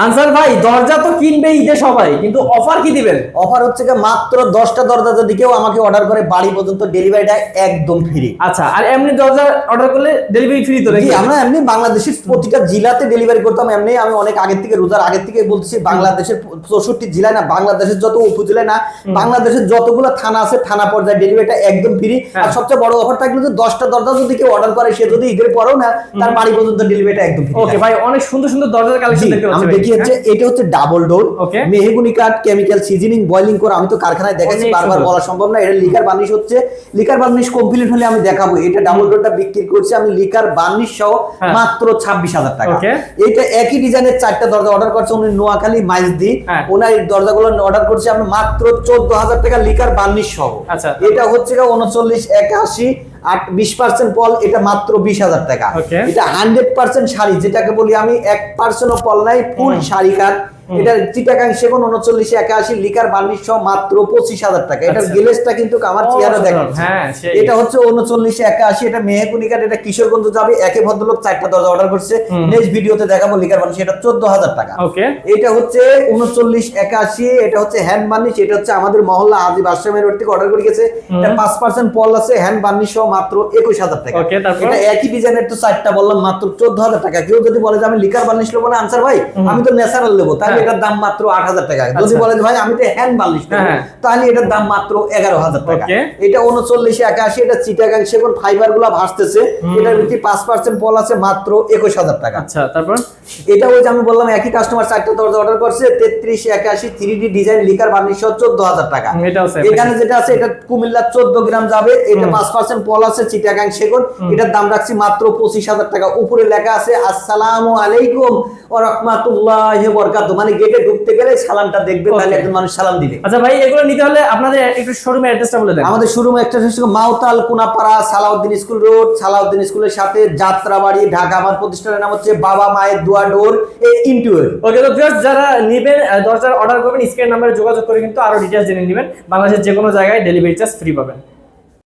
Answer ভাই, দরজা তো কিনবে ঈদে সবাই, কিন্তু অফার কি দিবেন? অফার হচ্ছে কি মাত্র 10টা দরজা যদি কেউ আমাকে অর্ডার করে বাড়ি পর্যন্ত ডেলিভারিটা একদম ফ্রি। আচ্ছা, আর এমনি দরজা অর্ডার করলে ডেলিভারি ফ্রি তো নাকি? আমরা এমনি বাংলাদেশের প্রতিটা জেলাতে ডেলিভারি করতাম। এমনি আমি অনেক আগের থেকে রোজার আগের থেকে বলতেছি, বাংলাদেশের 64 জেলায় না, বাংলাদেশের যত উপজেলায় না, বাংলাদেশের যতগুলো থানা আছে থানা পর্যায়ে ডেলিভারিটা একদম ফ্রি। আর সবচেয়ে বড় অফার থাকলো যে 10টা দরজা যদি কেউ অর্ডার করে সে যদি ঈদের পরেও না তার বাড়ি পর্যন্ত ডেলিভারিটা একদম ফ্রি। ওকে ভাই, অনেক সুন্দর সুন্দর দরজার কালেকশন দেখতে পাচ্ছি। আমি দেখি হচ্ছে এটা হচ্ছে ডাবল ডোর, ওকে, মেহগনি কাঠ, কেমিক্যাল সিজনিং, বয়লিং করে। আমি তো কারখানায় দেখাচ্ছি, বারবার বলা সম্ভব না। এটা লিকার বার্নিশ হচ্ছে, লিকার বার্নিশ কমপ্লিট হলে আমি দেখাবো। এটা ডাবল ডোরটা বিক্রি করছি আমি লিকার বার্নিশ সহ মাত্র 26,000 টাকা। এটা একই ডিজাইনের 4টা দরজা অর্ডার করছে উনি নোয়াখালী মাইজদি, ওনার এই দরজাগুলো অর্ডার করছি আমি মাত্র 14,000 টাকা লিকার বার্নিশ সহ। এটা হচ্ছে 3981 20% পল, এটা মাত্র 20,000 টাকা। এটা 100% শাড়ি, যেটাকে বলি আমি 1% পল নাই, ফুল শাড়ি কাট। এটা চিটাগাং সেগুন 3981 লিকার বার্নিশ সহ মাত্র 25,000 টাকা। এটার গ্লেজটা কিন্তু আমার চেহারা দেখাচ্ছে। এটা হচ্ছে 3981, এটা মেহগনি কাঠ, এটা কিশোরগঞ্জ যাবে। একে ভদ্রলোক 4টা দরজা অর্ডার করছে, নেক্সট ভিডিওতে দেখাবো লিকার বার্নিশ। এটা 14,000 টাকা। এটা হচ্ছে 3981, এটা হচ্ছে হ্যান্ড বার্নিশ। এটা হচ্ছে আমাদের মহল্লা হাজি বাদশাহের রোড থেকে অর্ডার করে গেছে। এটা 5% পল আছে, হ্যান্ড বার্নিশ সহ মাত্র 21,000 টাকা। এটা একই ডিজাইনের তো 4টা বললাম মাত্র 14,000 টাকা। কেউ যদি বলে যে আমি লিকার বার্নিশ নেবো না আনসার ভাই, আমি তো ন্যাচারাল নেবো, তাহলে এটার দাম মাত্র 8,000 টাকা। যদি বলে ভাই আমি তো হ্যান্ড বার্নিশ নেবো, তাহলে এটার দাম মাত্র 11,000 টাকা। এটা 3981, এটা চিটাগাং সেগুন ফাইবার গুলা ভাসতেছে। এটার ভিতরে 5% পল আছে, মাত্র 21,000 টাকা। আচ্ছা, তারপর এটা ওই যে আমি বললাম একই কাস্টমার 4টা দরজা অর্ডার করছে 3381 3D ডিজাইন লিকার বার্নিশ সহ 14,000 টাকা। এখানে যেটা আছে এটা কুমিল্লা 14 গ্রাম যাবে। এটা 5% পল আছে, চিটাগাং সেগুন। এটার দাম রাখছি মাত্র 25,000 টাকা। উপরে লেখা আছে আসসালামু আলাইকুম ওয়া রাহমাতুল্লাহি ওয়া বারাকাতুহু, মানে গেটে ঢুকতে গেলে সালামটা দেখবে, তাহলে একজন মানুষ সালাম দিবে। আচ্ছা ভাই, এগুলো নিতে হলে আপনাদের একটু শোরুমের অ্যাড্রেসটা বলে দেন। আমাদের শোরুম একটা হচ্ছে মাওতাল কোনাপাড়া, সালাউদ্দিন স্কুল রোড, সালাউদ্দিন স্কুলের সাথে যাত্রাবাড়ি, ঢাকা। আমার প্রতিষ্ঠানের নাম হচ্ছে বাবা মায়ের দোয়া ডোর ইন্টিরিয়র। ওকে, তো ভিউয়ার্স যারা নেবেন দরজার অর্ডার করবেন, স্ক্রিন নম্বরে যোগাযোগ করে কিন্তু আরো ডিটেইলস জেনে নেবেন। বাংলাদেশের যে কোনো জায়গায় ডেলিভারি চার্জ ফ্রি পাবেন।